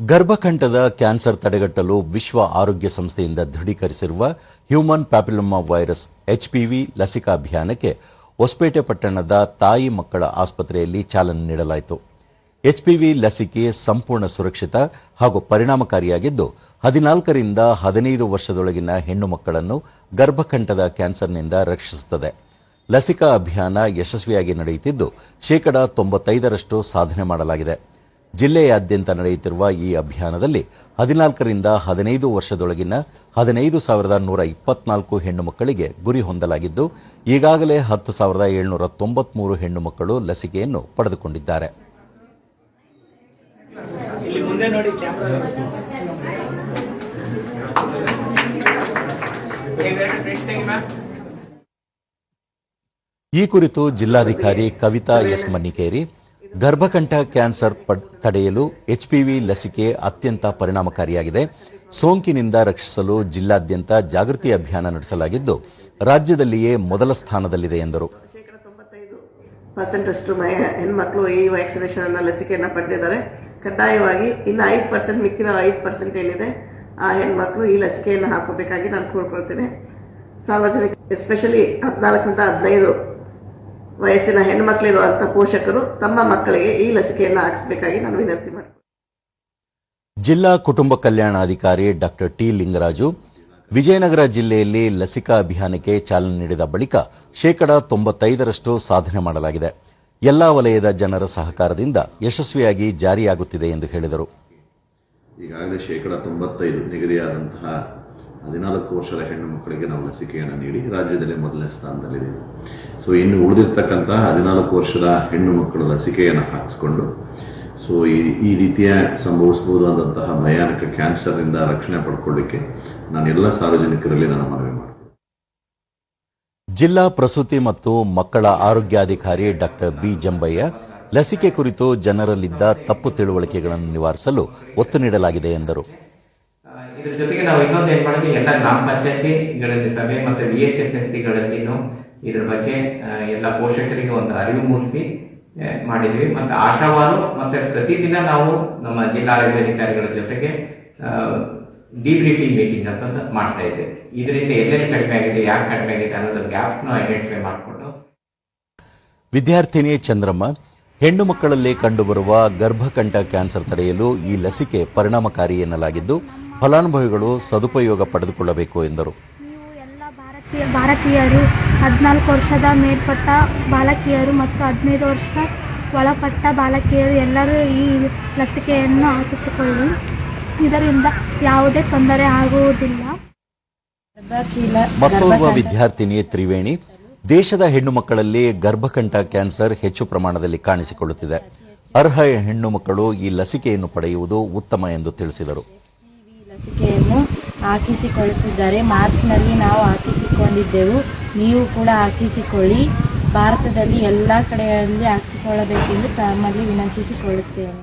ಗರ್ಭಕಂಠದ cancer ತಡೆಗಟ್ಟಲು ವಿಶ್ವ ಆರೋಗ್ಯ ಸಂಸ್ಥೆಯಿಂದ ದೃಢೀಕರಿಸಿರುವ ಹ್ಯೂಮನ್ ಪ್ಯಾಪಿಲೋಮಾ ವೈರಸ್ HPV ಲಸಿಕಾ ಅಭಿಯಾನಕ್ಕೆ ಹೊಸಪೇಟೆ ಪಟ್ಟಣದ ತಾಯಿ ಮಕ್ಕಳ ಆಸ್ಪತ್ರೆಯಲ್ಲಿ ಚಾಲನೆ ನೀಡಲಾಯಿತು. HPV ಲಸಿಕೆ ಸಂಪೂರ್ಣ ಸುರಕ್ಷಿತ ಹಾಗೂ ಪರಿಣಾಮಕಾರಿಯಾಗಿದ್ದು 14 ರಿಂದ 15 ವರ್ಷದೊಳಗಿನ ಹೆಣ್ಣು ಮಕ್ಕಳನ್ನು ಗರ್ಭಕಂಠದ ಕ್ಯಾನ್ಸರ್ನಿಂದ ರಕ್ಷಿಸುತ್ತದೆ. ಲಸಿಕಾ ಅಭಿಯಾನ ಯಶಸ್ವಿಯಾಗಿ ನಡೆಯುತ್ತಿದ್ದು 95% ಸಾಧನೆ ಮಾಡಲಾಗಿದೆ. ಜಿಲ್ಲೆಯಾದ್ಯಂತ ನಡೆಯುತ್ತಿರುವ ಈ ಅಭಿಯಾನದಲ್ಲಿ 14 ರಿಂದ 15 ವರ್ಷದೊಳಗಿನ 15,124 ಹೆಣ್ಣು ಮಕ್ಕಳಿಗೆ ಗುರಿ ಹೊಂದಲಾಗಿದ್ದು ಈಗಾಗಲೇ 10,793 ಹೆಣ್ಣು ಮಕ್ಕಳು ಲಸಿಕೆಯನ್ನು ಪಡೆದುಕೊಂಡಿದ್ದಾರೆ. ಈ ಕುರಿತು ಜಿಲ್ಲಾಧಿಕಾರಿ ಕವಿತಾ ಎಸ್ ಮನ್ನಿಕೇರಿ ಗರ್ಭಕಂಠ ಕ್ಯಾನ್ಸರ್ ತಡೆಯಲು HPV ಲಸಿಕೆ ಅತ್ಯಂತ ಪರಿಣಾಮಕಾರಿಯಾಗಿದೆ. ಸೋಂಕಿನಿಂದ ರಕ್ಷಿಸಲು ಜಿಲ್ಲಾದ್ಯಂತ ಜಾಗೃತಿ ಅಭಿಯಾನ ನಡೆಸಲಾಗಿದ್ದು ರಾಜ್ಯದಲ್ಲಿಯೇ ಮೊದಲ ಸ್ಥಾನದಲ್ಲಿದೆ ಎಂದರು. 95% ಹೆಣ್ಮಕ್ಳು ಈ ವ್ಯಾಕ್ಸಿನೇಷನ್ ಅನ್ನ ಲಸಿಕೆಯನ್ನ ಪಡೆದಿದ್ದಾರೆ. ಕಡ್ಡಾಯವಾಗಿ ಇನ್ನು 5% ಮಿಕ್ಕಿದ 5% ಏನಿದೆ ಆ ಹೆಣ್ಮಕ್ಳು ಈ ಲಸಿಕೆಯನ್ನು ಹಾಕೋಬೇಕಾಗಿ ನಾನು ಕೋರ್ಕೊಳ್ತೇನೆ. ಸಾರ್ವಜನಿಕ ಎಸ್ಪೆಷಲಿ 14 ರಿಂದ 15 ವಯಸ್ಸಿನ ಹೆಣ್ಣುಮಕ್ಕಳಿರುವಂತಹ ಪೋಷಕರು ತಮ್ಮ ಮಕ್ಕಳಿಗೆ ಈ ಲಸಿಕೆಯನ್ನು ಹಾಕಿಸಬೇಕಾಗಿ ನಾನು ವಿನಂತಿ ಮಾಡ್ತೀನಿ. ಜಿಲ್ಲಾ ಕುಟುಂಬ ಕಲ್ಯಾಣಾಧಿಕಾರಿ ಡಾಕ್ಟರ್ ಟಿ ಲಿಂಗರಾಜು ವಿಜಯನಗರ ಜಿಲ್ಲೆಯಲ್ಲಿ ಲಸಿಕಾ ಅಭಿಯಾನಕ್ಕೆ ಚಾಲನೆ ನೀಡಿದ ಬಳಿಕ 95% ಸಾಧನೆ ಮಾಡಲಾಗಿದೆ. ಎಲ್ಲಾ ವಲಯದ ಜನರ ಸಹಕಾರದಿಂದ ಯಶಸ್ವಿಯಾಗಿ ಜಾರಿಯಾಗುತ್ತಿದೆ ಎಂದು ಹೇಳಿದರು. ಈಗಾಗಲೇ 95% ನಿಗದಿಯಾದಂತಹ 14 ವರ್ಷದ ಹೆಣ್ಣು ಮಕ್ಕಳಿಗೆ ನಾವು ಲಸಿಕೆಯನ್ನು ನೀಡಿ ರಾಜ್ಯದಲ್ಲಿ ಮೊದಲನೇ ಸ್ಥಾನದಲ್ಲಿದೆ. ಸೊ ಇನ್ನು ಉಳಿದಿರ್ತಕ್ಕಂತಹ 14 ವರ್ಷದ ಹೆಣ್ಣು ಮಕ್ಕಳು ಲಸಿಕೆಯನ್ನು ಹಾಕಿಸ್ಕೊಂಡು ಸೊ ಈ ರೀತಿಯ ಸಂಭವಿಸಬಹುದಾದಂತಹ ಭಯಾನಕ ಕ್ಯಾನ್ಸರ್ನಿಂದ ರಕ್ಷಣೆ ಪಡ್ಕೊಳ್ಳಿಕ್ಕೆ ನಾನು ಎಲ್ಲ ಸಾರ್ವಜನಿಕರಲ್ಲಿ ನಾನು ಮನವಿ ಮಾಡ್ತೀನಿ. ಜಿಲ್ಲಾ ಪ್ರಸೂತಿ ಮತ್ತು ಮಕ್ಕಳ ಆರೋಗ್ಯಾಧಿಕಾರಿ ಡಾಕ್ಟರ್ ಬಿ ಜಂಬಯ್ಯ ಲಸಿಕೆ ಕುರಿತು ಜನರಲ್ಲಿದ್ದ ತಪ್ಪು ತಿಳುವಳಿಕೆಗಳನ್ನು ನಿವಾರಿಸಲು ಒತ್ತು ನೀಡಲಾಗಿದೆ ಎಂದರು. ಇದ್ರ ಜೊತೆಗೆ ನಾವು ಇನ್ನೊಂದು ಏನ್ ಮಾಡಿದ್ವಿ, ಎಲ್ಲ ಗ್ರಾಮ ಪಂಚಾಯತಿಗಳಲ್ಲಿ ಸಭೆ ಮತ್ತೆ VHSNCಗಳಲ್ಲಿನೂ ಇದ್ರ ಬಗ್ಗೆ ಎಲ್ಲ ಪೋಷಕರಿಗೆ ಒಂದು ಅರಿವು ಮೂಡಿಸಿ ಮಾಡಿದ್ವಿ. ಮತ್ತೆ ಆಶಾವಾರು ಮತ್ತೆ ಪ್ರತಿದಿನ ನಾವು ನಮ್ಮ ಜಿಲ್ಲಾ ಆರೋಗ್ಯಾಧಿಕಾರಿಗಳ ಜೊತೆಗೆ ಡಿಬ್ರೀಫಿಂಗ್ ಮೀಟಿಂಗ್ ಅಂತ ಮಾಡ್ತಾ ಇದ್ದೇವೆ. ಇದರಿಂದ ಎಲ್ಲೆಲ್ಲಿ ಕಡಿಮೆ ಆಗಿದೆ, ಯಾಕೆ ಕಡಿಮೆ ಆಗಿದೆ ಅನ್ನೋದು ಗ್ಯಾಪ್ಸ್ ಐಡೆಂಟಿಫೈ ಮಾಡಿಕೊಂಡು. ವಿದ್ಯಾರ್ಥಿನಿ ಚಂದ್ರಮ್ಮ ಹೆಣ್ಣು ಮಕ್ಕಳಲ್ಲಿ ಕಂಡುಬರುವ ಗರ್ಭಕಂಠ ಕ್ಯಾನ್ಸರ್ ತಡೆಯಲು ಈ ಲಸಿಕೆ ಪರಿಣಾಮಕಾರಿ ಎನ್ನಲಾಗಿದ್ದು ಫಲಾನುಭವಿಗಳು ಸದುಪಯೋಗ ಪಡೆದುಕೊಳ್ಳಬೇಕು ಎಂದರು. ನೀವು ಎಲ್ಲ ಭಾರತೀಯರು 14 ವರ್ಷದ ಮೇಲ್ಪಟ್ಟ ಬಾಲಕಿಯರು ಮತ್ತು 15 ವರ್ಷ ಒಳಪಟ್ಟ ಬಾಲಕಿಯರು ಎಲ್ಲರೂ ಈ ಲಸಿಕೆಯನ್ನು ಹಾಕಿಸಿಕೊಳ್ಳಿ. ಇದರಿಂದ ಯಾವುದೇ ತೊಂದರೆ ಆಗುವುದಿಲ್ಲ. ಮತ್ತೋರ್ವ ವಿದ್ಯಾರ್ಥಿನಿ ತ್ರಿವೇಣಿ ದೇಶದ ಹೆಣ್ಣು ಮಕ್ಕಳಲ್ಲಿ ಗರ್ಭಕಂಠ ಕ್ಯಾನ್ಸರ್ ಹೆಚ್ಚು ಪ್ರಮಾಣದಲ್ಲಿ ಕಾಣಿಸಿಕೊಳ್ಳುತ್ತಿದೆ. ಅರ್ಹ ಹೆಣ್ಣು ಮಕ್ಕಳು ಈ ಲಸಿಕೆಯನ್ನು ಪಡೆಯುವುದು ಉತ್ತಮ ಎಂದು ತಿಳಿಸಿದರು. ಲಸಿಕೆಯನ್ನು ಹಾಕಿಸಿಕೊಳ್ಳುತ್ತಿದ್ದಾರೆ. ಮಾರ್ಚ್ನಲ್ಲಿ ನಾವು ಹಾಕಿಸಿಕೊಂಡಿದ್ದೆವು. ನೀವು ಕೂಡ ಹಾಕಿಸಿಕೊಳ್ಳಿ. ಭಾರತದಲ್ಲಿ ಎಲ್ಲ ಕಡೆಯಲ್ಲಿ ಹಾಕಿಸಿಕೊಳ್ಳಬೇಕೆಂದು ತಮ್ಮಲ್ಲಿ ವಿನಂತಿಸಿಕೊಳ್ಳುತ್ತೇನೆ.